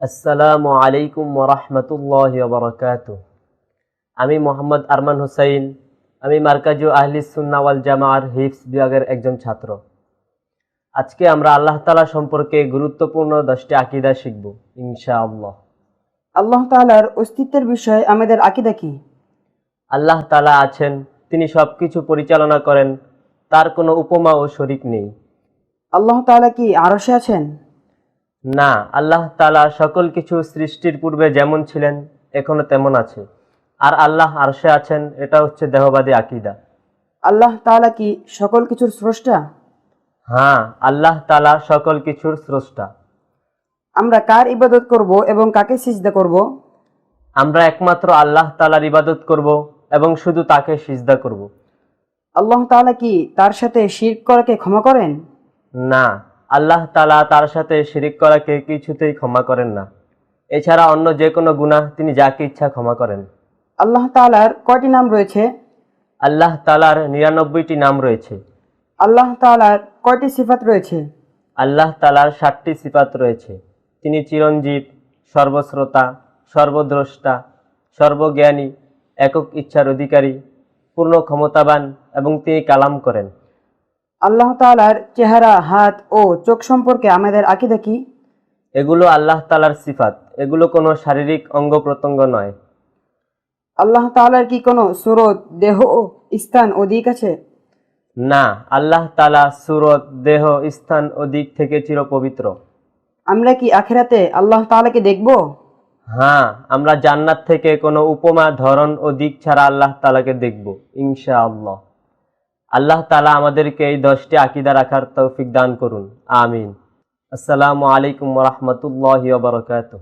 আসসালামু আলাইকুম ওরহমতুল্লাহি ওয়াবারাকাতুহ। আমি মোহাম্মদ আরমান হুসাইন। আমি মার্কাজু আহলিস সুন্নাহ ওয়াল জামাআর হিফজ বিভাগের একজন ছাত্র। আজকে আমরা আল্লাহ তাআলা সম্পর্কে গুরুত্বপূর্ণ 10টি আকীদা শিখব ইনশাআল্লাহ। আল্লাহ তাআলার অস্তিত্বের বিষয়ে আমাদের আকীদা কি? আল্লাহ তাআলা আছেন, তিনি সবকিছু পরিচালনা করেন, তার কোনো উপমা ও শরীক নেই। আল্লাহ তাআলা কি আরশে আছেন? না, আল্লাহ তাআলা সকল কিছু সৃষ্টির পূর্বে যেমন ছিলেন এখনো তেমন আছে। আর আল্লাহ আরশে আছেন, এটা হচ্ছে দেহবাদী আকীদা। আল্লাহ তাআলা কি সকল কিছুর স্রষ্টা? হ্যাঁ, আল্লাহ তাআলা সকল কিছুর স্রষ্টা। আমরা কার ইবাদত করব এবং কাকে সিজদা করব? আমরা একমাত্র আল্লাহ তাআলার ইবাদত করব এবং শুধু তাকে সিজদা করব। আল্লাহ তাআলা কি তার সাথে শিরক করাকে ক্ষমা করেন? না, আল্লাহ তাআলা তার সাথে শিরিক করাকে কিছুতেই ক্ষমা করেন না। এছাড়া অন্য যে কোনো গুনাহ তিনি যাকে ইচ্ছা ক্ষমা করেন। আল্লাহ তাআলার কয়টি নাম রয়েছে? আল্লাহ তাআলার 99টি নাম রয়েছে। আল্লাহ তাআলার কয়টি সিফাত রয়েছে? আল্লাহ তাআলার 7টি সিফাত রয়েছে। তিনি চিরঞ্জীব, সর্বশ্রোতা, সর্বদ্রষ্টা, সর্বজ্ঞানী, একক ইচ্ছার অধিকারী, পূর্ণ ক্ষমতাবান এবং তিনি কালাম করেন। আল্লাহ তাআলার চেহারা, হাত ও চোখ সম্পর্কে আমাদের আকীদা কি? এগুলো আল্লাহ তাআলার সিফাত, এগুলো কোনো শারীরিক অঙ্গ প্রত্যঙ্গ নয়। আল্লাহ তাআলার কি কোনো সুরত, দেহ, স্থান ও দিক আছে? না, আল্লাহ তাআলা সুরত, দেহ, স্থান ও দিক থেকে চিরপবিত্র। আমরা কি আখিরাতে আল্লাহ তাআলাকে দেখব? হ্যাঁ, আমরা জান্নাত থেকে কোনো উপমা, ধরন ও দিক ছাড়া আল্লাহ তাআলাকে দেখব ইনশাআল্লাহ। আল্লাহ তাআলা আমাদেরকে এই 10টি আকীদা রাখার তৌফিক দান করুন, আমিন। আসসালামু আলাইকুম ওয়া রাহমাতুল্লাহি ওয়া বারাকাতুহু।